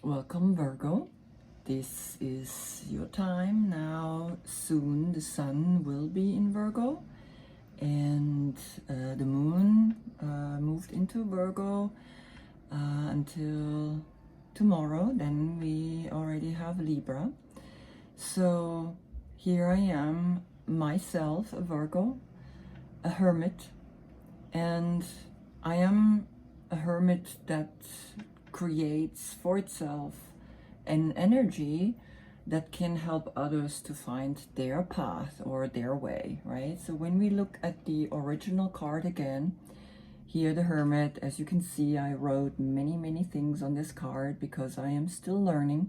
Welcome, Virgo. This is your time now. Soon the sun will be in Virgo, and the moon moved into Virgo until tomorrow. Then we already have Libra. So here I am, myself, a Virgo, a hermit, and I am a hermit that creates for itself an energy that can help others to find their path or their way, right? So when we look at the original card again, here the Hermit, as you can see, I wrote many things on this card because I am still learning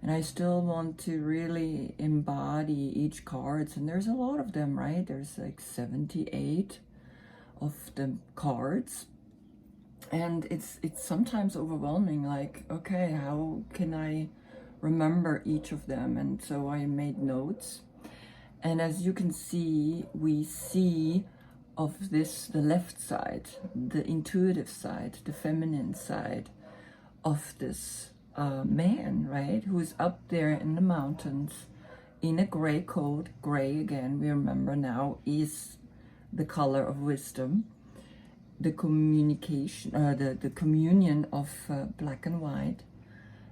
and I still want to really embody each card. And there's a lot of them, right? There's like 78 of the cards. And it's sometimes overwhelming, like, okay, how can I remember each of them? And so I made notes. And as you can see, we see of this, the left side, the intuitive side, the feminine side of this man, right? Who is up there in the mountains in a gray coat. Gray, again, we remember now, is the color of wisdom. The communication, the communion of black and white,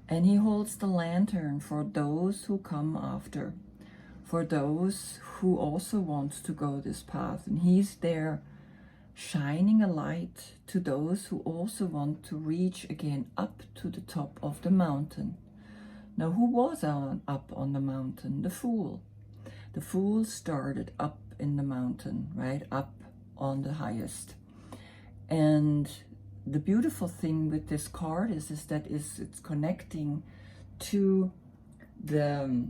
and he holds the lantern for those who come after, for those who also want to go this path, and he's there shining a light to those who also want to reach again up to the top of the mountain. Now, who was up on the mountain? The Fool. The Fool started up in the mountain, right, up on the highest. And the beautiful thing with this card is that it's connecting to the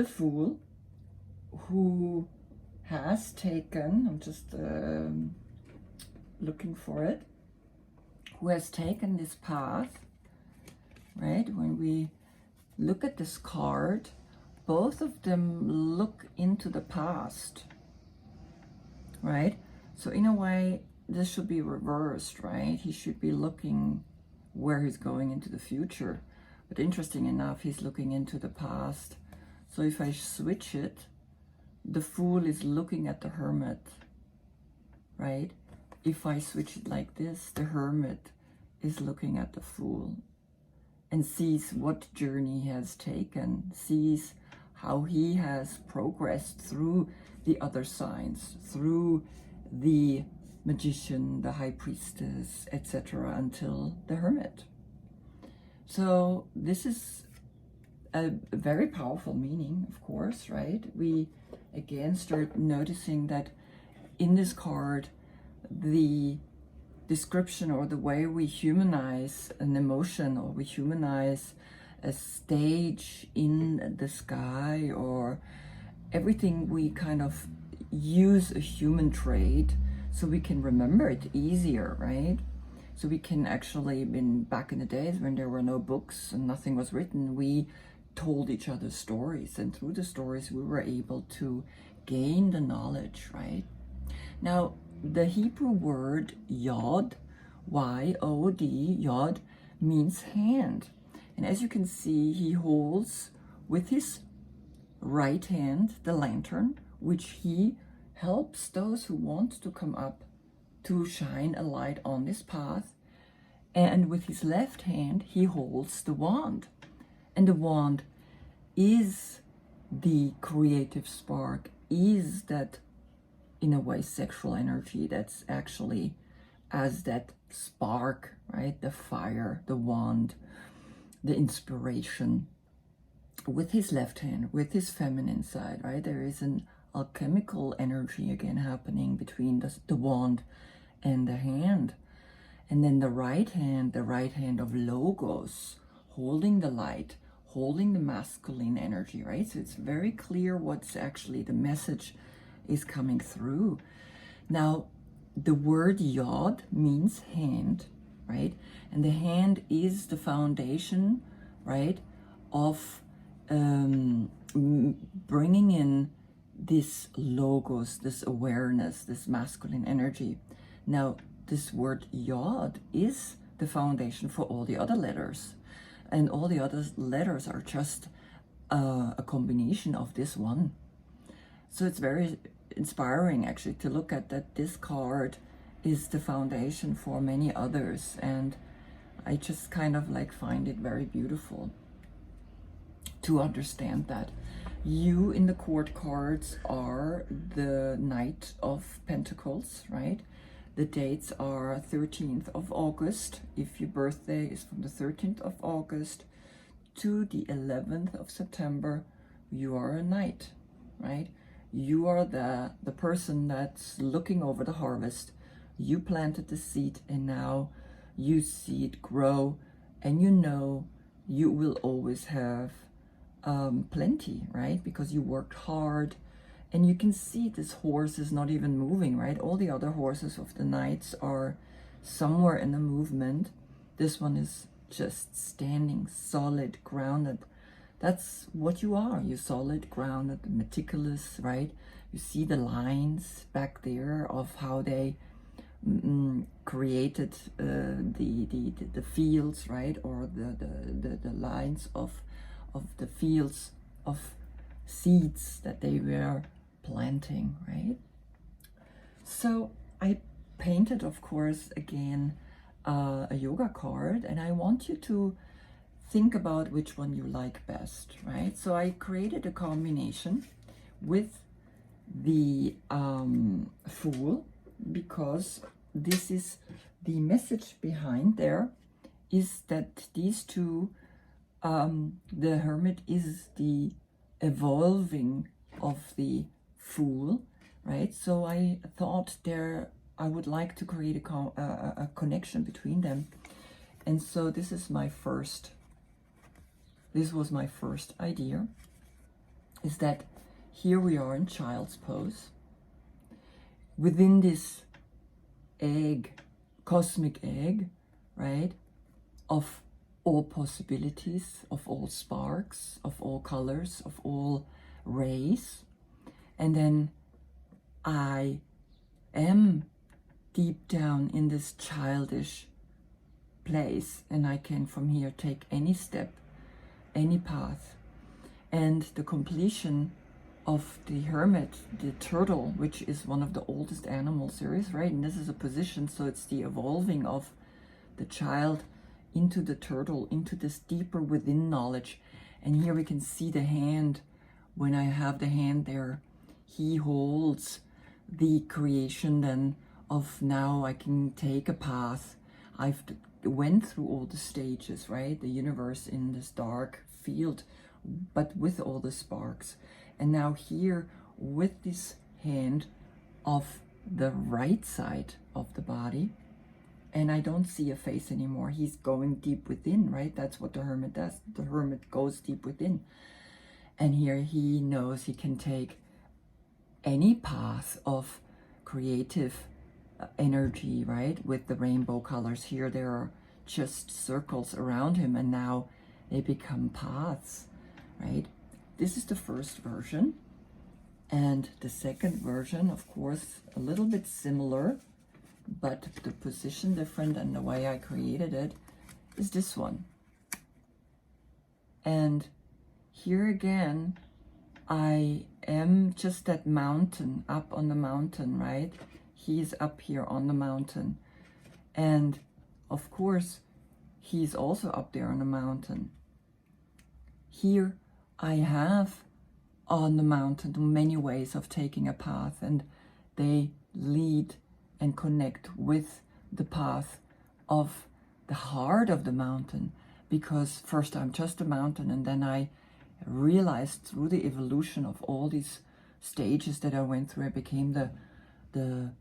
Fool, who has taken, I'm just looking for it, who has taken this path, right? When we look at this card, both of them look into the past, right? So in a way, this should be reversed, right? He should be looking where he's going into the future. But interesting enough, he's looking into the past. So if I switch it, the Fool is looking at the Hermit, right? If I switch it like this, the Hermit is looking at the Fool and sees what journey he has taken, sees how he has progressed through the other signs, through the Magician, the High Priestess, etc., until the Hermit. So this is a very powerful meaning, of course, right? We again start noticing that in this card, the description or the way we humanize an emotion, or we humanize a stage in the sky, or everything, we kind of use a human trait so we can remember it easier, right? So we can actually, back in the days when there were no books and nothing was written, we told each other stories, and through the stories we were able to gain the knowledge, right? Now, the Hebrew word yod, Y-O-D, yod, means hand. And as you can see, he holds with his right hand the lantern, which he helps those who want to come up to shine a light on this path. And with his left hand, he holds the wand. And the wand is the creative spark, is that, in a way, sexual energy that's actually as that spark, right? The fire, the wand, the inspiration. With his left hand, with his feminine side, right? There is an alchemical energy again happening between the wand and the hand. And then the right hand of Logos, holding the light, holding the masculine energy, right? So it's very clear what's actually the message is coming through. Now, the word yod means hand, right? And the hand is the foundation, right, of bringing in this logos, this awareness, this masculine energy. Now, this word yod is the foundation for all the other letters. And all the other letters are just a combination of this one. So it's very inspiring actually to look at that this card is the foundation for many others, and I just kind of like find it very beautiful to understand that. You in the court cards are the Knight of Pentacles, right? The dates are 13th of August. If your birthday is from the 13th of August to the 11th of September, you are a Knight, right? You are the person that's looking over the harvest. You planted the seed and now you see it grow, and you know you will always have plenty, right? Because you worked hard, and you can see this horse is not even moving, right? All the other horses of the Knights are somewhere in a movement. This one is just standing solid, grounded. That's what you are. You're solid, grounded, meticulous, right? You see the lines back there of how they created the fields, right? Or the lines of the fields of seeds that they were planting, right? So I painted, of course, again a yoga card, and I want you to think about which one you like best, right? So I created a combination with the Fool, because this is the message behind there, is that these two, the Hermit is the evolving of the Fool, right? So I thought I would like to create a connection between them. And so this was my first idea, is that here we are in child's pose within this egg, cosmic egg, right, of all possibilities, of all sparks, of all colors, of all rays. And then I am deep down in this childish place, and I can from here take any step, any path. And the completion of the Hermit, the turtle, which is one of the oldest animals there is, right? And this is a position, so it's the evolving of the child into the turtle, into this deeper within knowledge. And here we can see the hand. When I have the hand there, he holds the creation then of now I can take a path. I've went through all the stages, right? The universe in this dark field, but with all the sparks. And now here with this hand of the right side of the body, and I don't see a face anymore. He's going deep within, right? That's what the Hermit does. The Hermit goes deep within. And here he knows he can take any path of creative energy, right? With the rainbow colors. Here there are just circles around him, and now they become paths, right? This is the first version. And the second version, of course, a little bit similar, but the position different, and the way I created it is this one. And here again, I am just that mountain, up on the mountain, right? He's up here on the mountain. And of course, he's also up there on the mountain. Here I have on the mountain many ways of taking a path, and they lead and connect with the path of the heart of the mountain, because first I'm just a mountain, and then I realized through the evolution of all these stages that I went through, I became the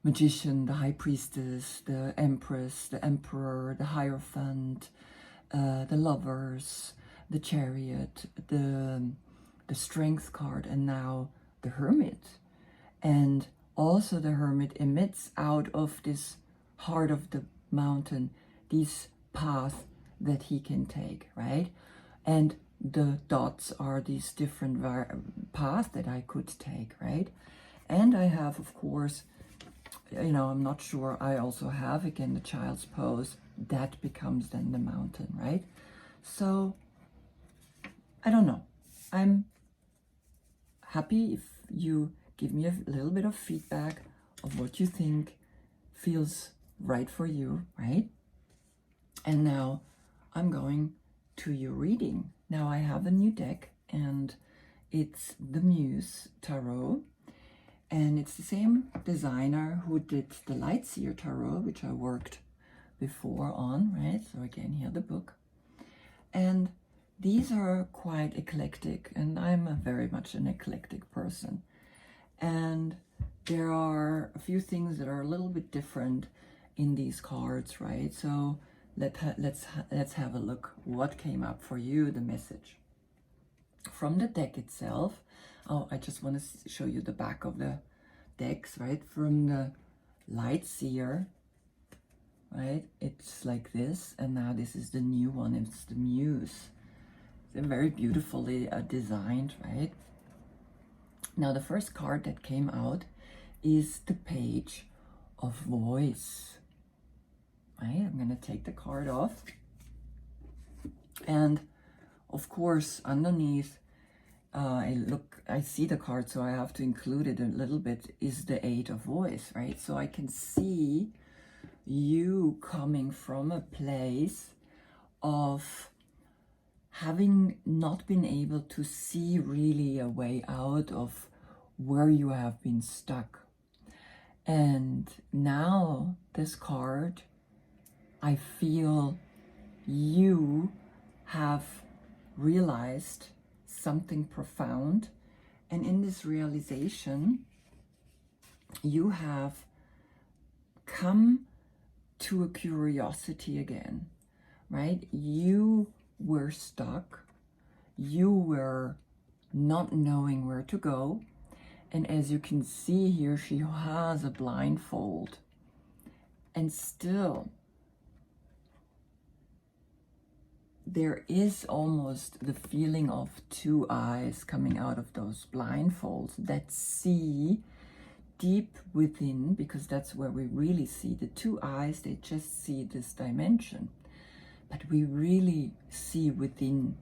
magician, the high priestess, the empress, the emperor, the hierophant, the lovers, the chariot, the strength card, and now the Hermit. And also the Hermit emits out of this heart of the mountain these paths that he can take, right? And the dots are these different paths that I could take, right? And I have, of course, you know, I'm not sure. I also have, again, the child's pose. That becomes then the mountain, right? So, I don't know. I'm happy if you give me a little bit of feedback of what you think feels right for you, right? And now I'm going to your reading. Now I have a new deck, and it's the Muse Tarot, and it's the same designer who did the Lightseer Tarot, which I worked before on, right? So again, here the book. And these are quite eclectic, and I'm very much an eclectic person. And there are a few things that are a little bit different in these cards, right? So let's have a look what came up for you, the message. From the deck itself, oh, I just want to show you the back of the decks, right? From the Lightseer, right? It's like this, and now this is the new one. It's the Muse. They're very beautifully designed, right? Now the first card that came out is the Page of Voice. Right? I'm going to take the card off, and of course underneath, I see the card, so I have to include it a little bit, is the Eight of Voice, right? So I can see you coming from a place of having not been able to see really a way out of where you have been stuck. And now this card, I feel you have realized something profound, and in this realization you have come to a curiosity again, right? You were stuck, you were not knowing where to go, and as you can see here, she has a blindfold, and still there is almost the feeling of two eyes coming out of those blindfolds that see deep within, because that's where we really see the two eyes. They just see this dimension, but we really see within,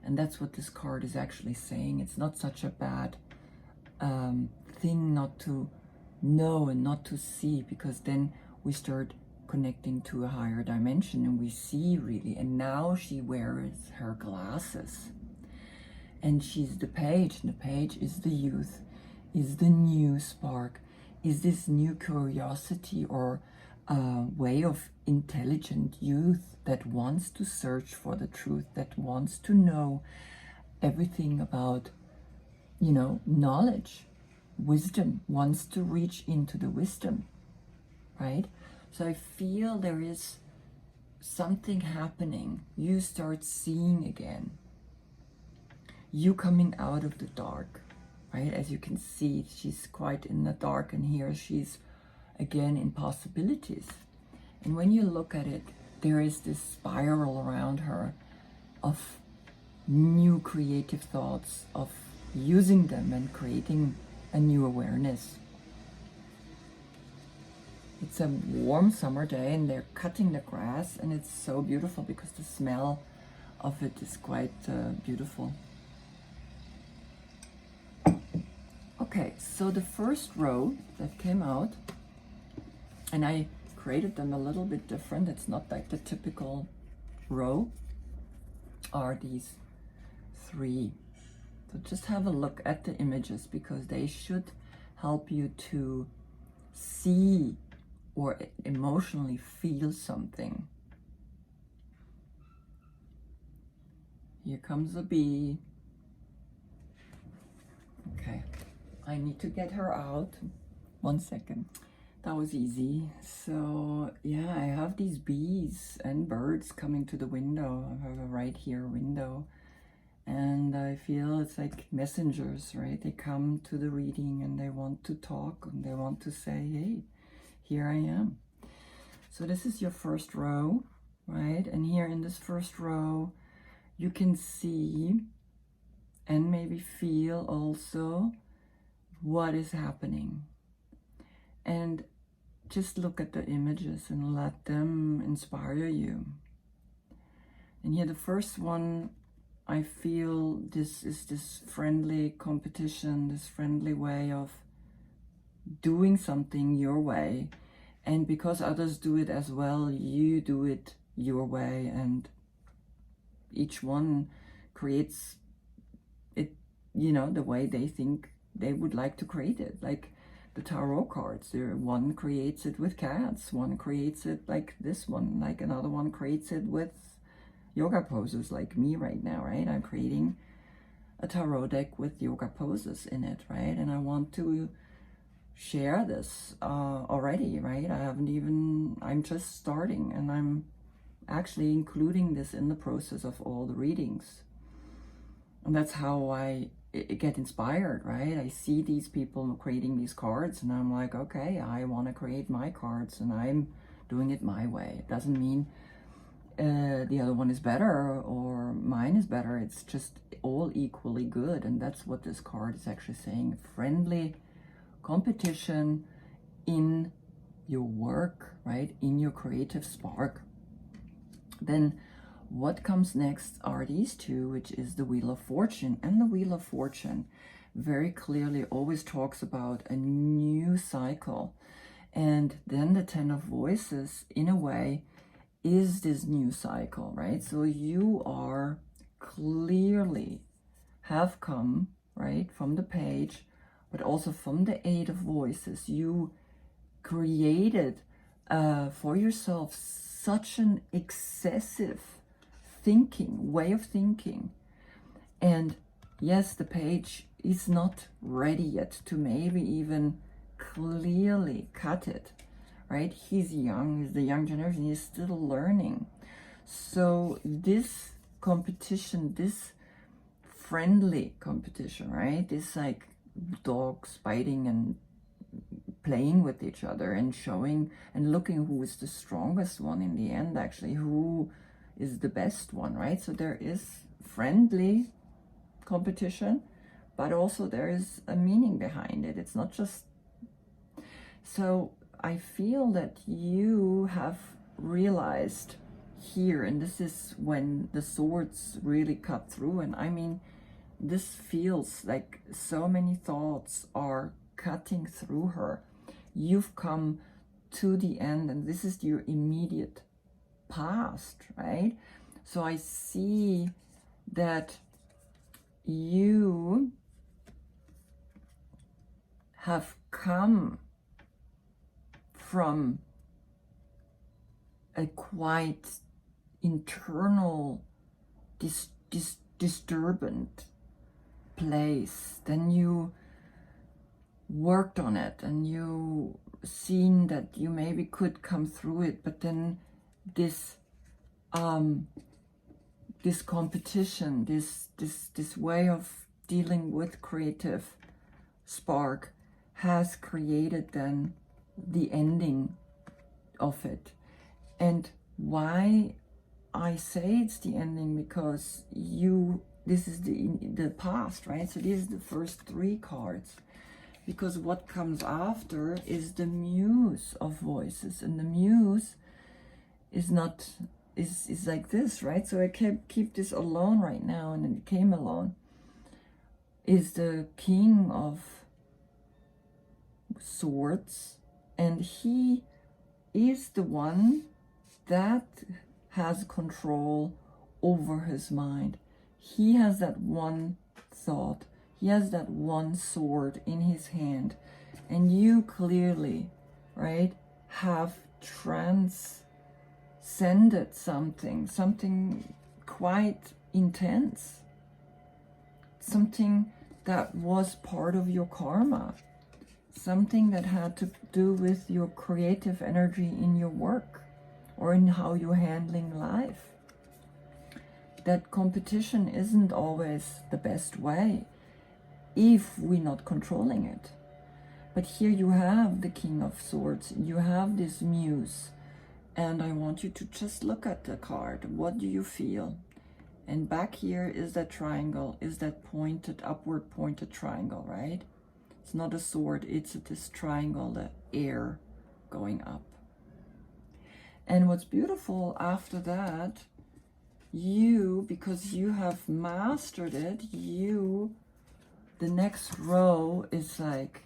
and that's what this card is actually saying. It's not such a bad thing not to know and not to see, because then we start connecting to a higher dimension and we see really. And now she wears her glasses, and she's the page, and the page is the youth, is the new spark, is this new curiosity or way of intelligent youth that wants to search for the truth, that wants to know everything about, you know, knowledge, wisdom, wants to reach into the wisdom, right? So I feel there is something happening. You start seeing again. You coming out of the dark, right? As you can see, she's quite in the dark, and here she's again in possibilities. And when you look at it, there is this spiral around her of new creative thoughts, of using them and creating a new awareness. It's a warm summer day, and they're cutting the grass, and it's so beautiful because the smell of it is quite beautiful. Okay, so the first row that came out, and I created them a little bit different, it's not like the typical row, are these three. So just have a look at the images, because they should help you to see or emotionally feel something. Here comes a bee. Okay, I need to get her out. 1 second. That was easy. So yeah, I have these bees and birds coming to the window. I have a right here window, and I feel it's like messengers, right? They come to the reading and they want to talk, and they want to say, hey, here I am. So this is your first row, right? And here in this first row, you can see and maybe feel also what is happening. And just look at the images and let them inspire you. And here the first one, I feel this is this friendly competition, this friendly way of doing something your way. And because others do it as well, you do it your way. And each one creates it, you know, the way they think they would like to create it. Like the tarot cards, one creates it with cats, one creates it like this one, like another one creates it with yoga poses, like me right now, right? I'm creating a tarot deck with yoga poses in it, right? And I want to share this already, right? I'm just starting, and I'm actually including this in the process of all the readings. And that's how I get inspired, right? I see these people creating these cards, and I'm like, okay, I want to create my cards, and I'm doing it my way. It doesn't mean the other one is better or mine is better. It's just all equally good. And that's what this card is actually saying. Friendly competition in your work, right? In your creative spark. Then what comes next are these two, which is the Wheel of Fortune. And the Wheel of Fortune very clearly always talks about a new cycle. And then the Ten of Voices, in a way, is this new cycle, right? So you are clearly have come, right, from the page, but also from the Eight of Voices. You created for yourself such an excessive way of thinking. And yes, the page is not ready yet to maybe even clearly cut it, right? He's young, he's the young generation, he's still learning. So this competition, this friendly competition, right? This like dogs biting and playing with each other and showing and looking who is the strongest one in the end, actually, who is the best one, right? So there is friendly competition, but also there is a meaning behind it. It's not just... So I feel that you have realized here, and this is when the swords really cut through, and I mean, this feels like so many thoughts are cutting through her. You've come to the end, and this is your immediate past, right? So I see that you have come from a quite internal disturbant place. Then you worked on it, and you seen that you maybe could come through it, but then this this competition, this way of dealing with creative spark has created then the ending of it. And why I say it's the ending, because this is the past, right? So these are the first three cards, because what comes after is the Muse of Voices, and the Muse is not is like this, right? So I can't keep this alone right now, and it came alone. Is the King of Swords, and he is the one that has control over his mind. He has that one thought, he has that one sword in his hand, and you clearly, right, have transcended something quite intense, something that was part of your karma, something that had to do with your creative energy in your work or in how you're handling life. That competition isn't always the best way if we're not controlling it. But here you have the King of Swords, you have this Muse, and I want you to just look at the card. What do you feel? And back here is that triangle, is that pointed, upward pointed triangle, right? It's not a sword, it's this triangle, the air going up. And what's beautiful after that, you, because you have mastered it, the next row is like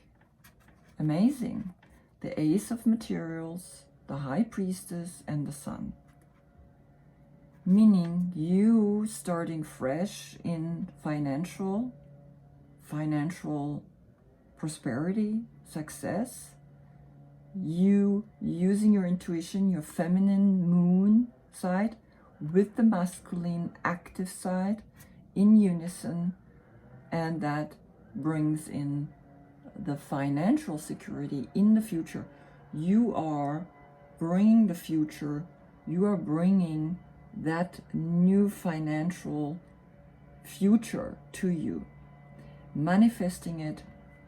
amazing. The Ace of Materials, the High Priestess, and the Sun. Meaning you starting fresh in financial prosperity, success, you using your intuition, your feminine moon side with the masculine active side in unison, and that brings in the financial security in the future. You are bringing the future, you are bringing that new financial future to you, manifesting it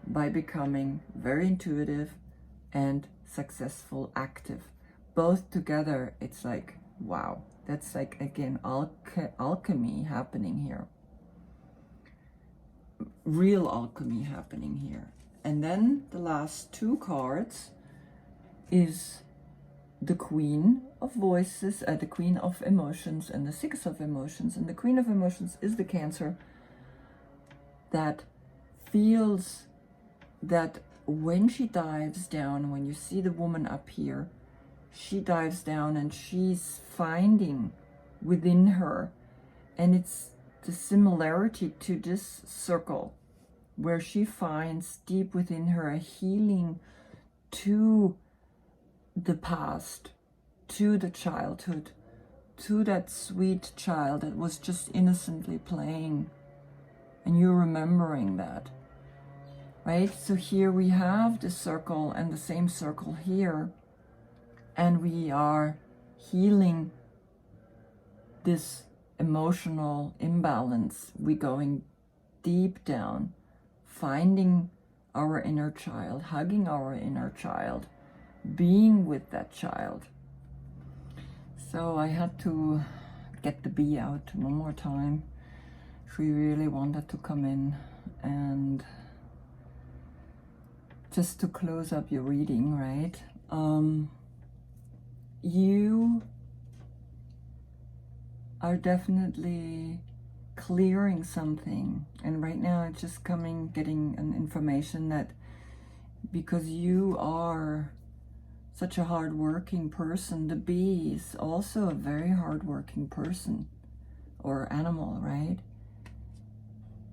by becoming very intuitive and successful, active. Both together, it's like, wow, that's like, again, alchemy happening here. Real alchemy happening here. And then the last two cards is the Queen of Voices, the Queen of Emotions, and the Six of Emotions. And the Queen of Emotions is the Cancer that feels that when she dives down, when you see the woman up here, she dives down and she's finding within her, and it's the similarity to this circle where she finds deep within her a healing to the past, to the childhood, to that sweet child that was just innocently playing, and you're remembering that, right? So here we have the circle and the same circle here, and we are healing this emotional imbalance. We're going deep down, finding our inner child, hugging our inner child, being with that child. So I had to get the bee out one more time. She really wanted to come in. And just to close up your reading, right? You are definitely clearing something, and right now it's just getting an information that because you are such a hard-working person, the bee is also a very hard-working person or animal, right?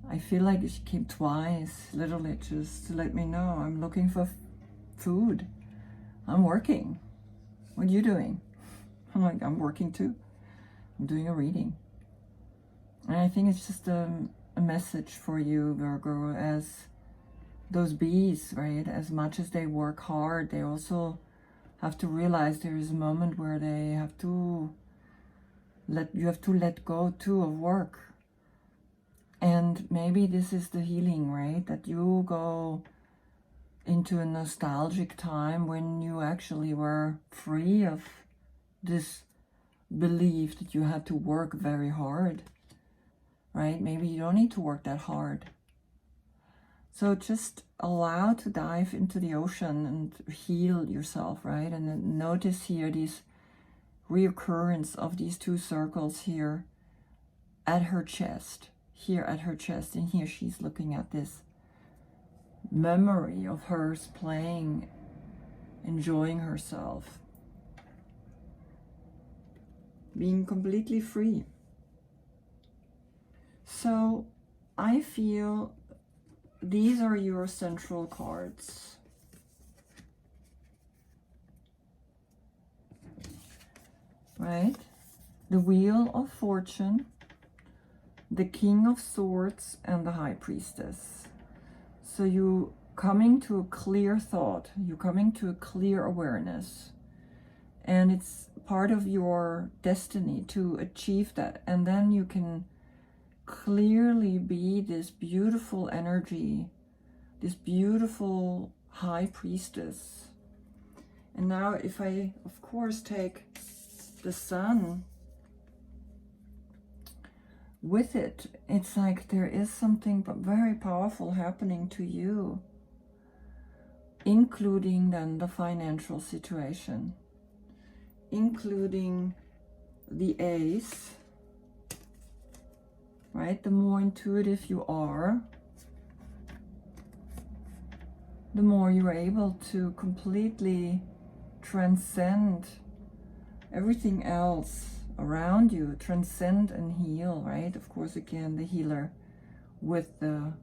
I feel like she came twice, literally just to let me know I'm looking for food. I'm working. What are you doing? I'm like, I'm working too. I'm doing a reading. And I think it's just a message for you, Virgo, as those bees, right? As much as they work hard, they also have to realize there is a moment where they have to let go too of work. And maybe this is the healing, right? That you go into a nostalgic time when you actually were free of this belief that you had to work very hard, right? Maybe you don't need to work that hard. So just allow to dive into the ocean and heal yourself, right? And then notice here these reoccurrence of these two circles here at her chest, here at her chest, and here she's looking at this memory of hers playing, enjoying herself, being completely free. So I feel these are your central cards. Right? The Wheel of Fortune, the King of Swords, and the High Priestess. So you coming to a clear thought, you're coming to a clear awareness, and it's part of your destiny to achieve that. And then you can clearly be this beautiful energy, this beautiful High Priestess. And now if I, of course, take the Sun with it, it's like there is something very powerful happening to you in including then the financial situation, including the Ace, right? The more intuitive you are, the more you're able to completely transcend everything else around you, transcend and heal, right? Of course, again, the healer with the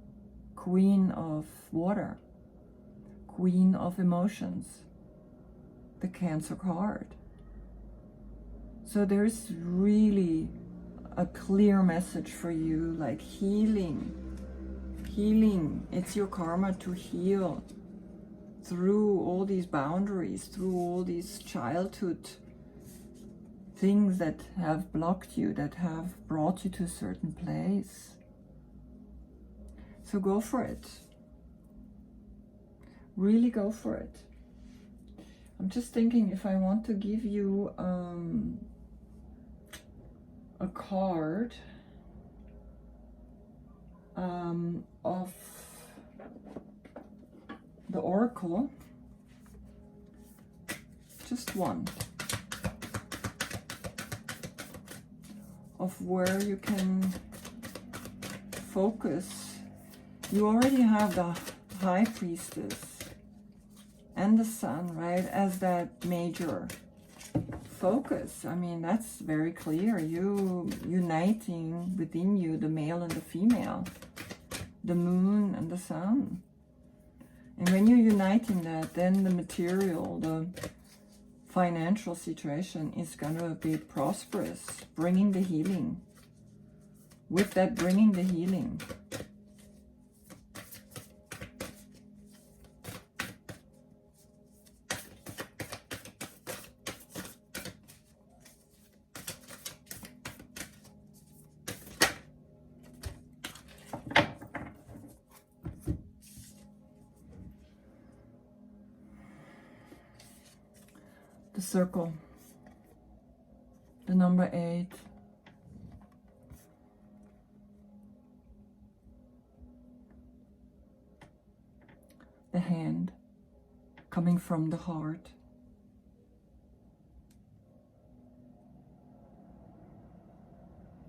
Queen of Water, Queen of Emotions, the Cancer card. So there's really a clear message for you, like healing. It's your karma to heal through all these boundaries, through all these childhood things that have blocked you, that have brought you to a certain place. So go for it. Really go for it. I'm just thinking if I want to give you a card of the Oracle, just one, of where you can focus. You already have the High Priestess and the Sun, right, as that major focus. I mean, that's very clear. You uniting within you the male and the female, the moon and the sun. And when you're uniting that, then the material, the financial situation is going to be prosperous, bringing the healing. With that, bringing the healing. The circle, the number 8, the hand coming from the heart,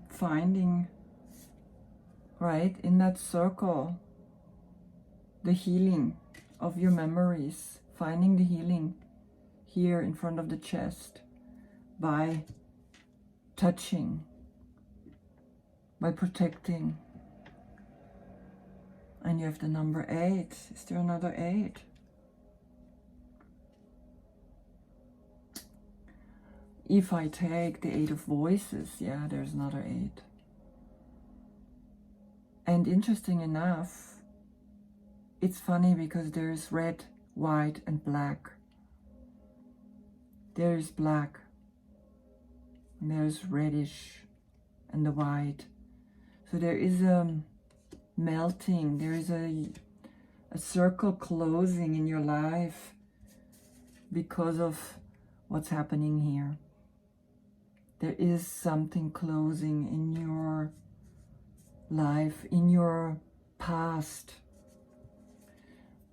finding, right, in that circle, the healing of your memories, finding the healing here in front of the chest by touching, by protecting. And you have the number 8. Is there another 8? If I take the 8 of Voices, yeah, there's another 8. And interesting enough, it's funny because there's red, white, and black. There's black, and there's reddish, and the white. So there is a melting, there is a circle closing in your life because of what's happening here. There is something closing in your life, in your past.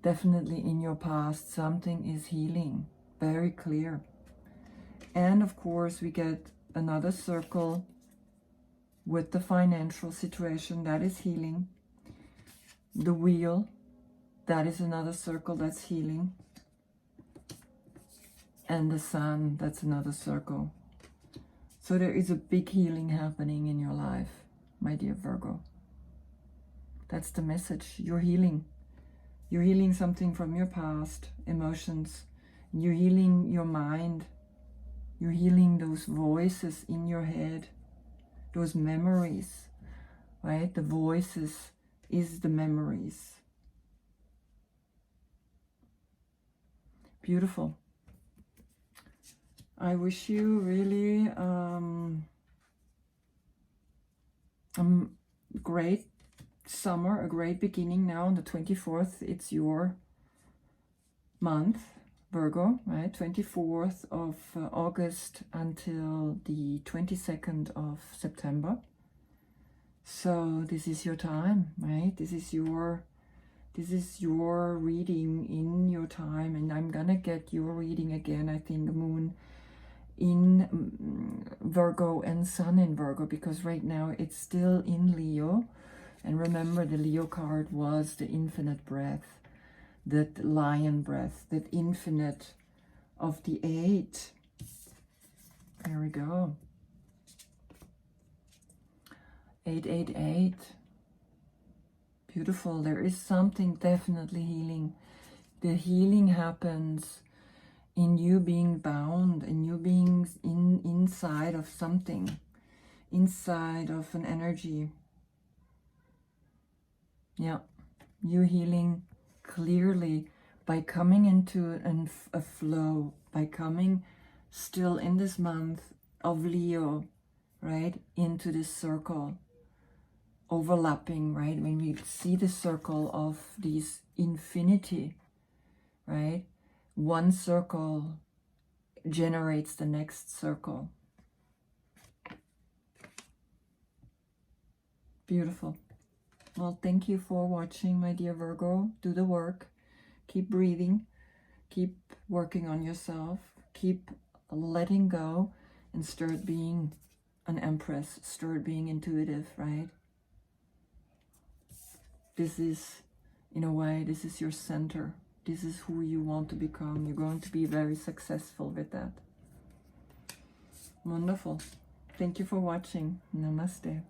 Definitely in your past, something is healing, very clear. And of course, we get another circle with the financial situation, that is healing. The Wheel, that is another circle, that's healing. And the Sun, that's another circle. So there is a big healing happening in your life, my dear Virgo. That's the message. You're healing. You're healing something from your past, emotions. You're healing your mind. You're healing those voices in your head, those memories, right? The voices is the memories. Beautiful. I wish you really great summer, a great beginning now on the 24th. It's your month, Virgo, right? 24th of August until the 22nd of September. So this is your time, right? This is your This is your reading in your time, and I'm gonna get your reading again, I think, Moon in Virgo and Sun in Virgo, because right now it's still in Leo. And remember, the Leo card was the infinite breath, that lion breath, that infinite of the 8. There we go. 888. Beautiful. There is something definitely healing. The healing happens in you being bound, in you being inside of something, inside of an energy. Yeah, you healing clearly by coming into a flow, by coming still in this month of Leo, right, into this circle, overlapping, right, when we see the circle of these infinity, right, one circle generates the next circle. Beautiful. Well, thank you for watching, my dear Virgo. Do the work. Keep breathing. Keep working on yourself. Keep letting go and start being an empress. Start being intuitive, right? This is, in a way, this is your center. This is who you want to become. You're going to be very successful with that. Wonderful. Thank you for watching. Namaste.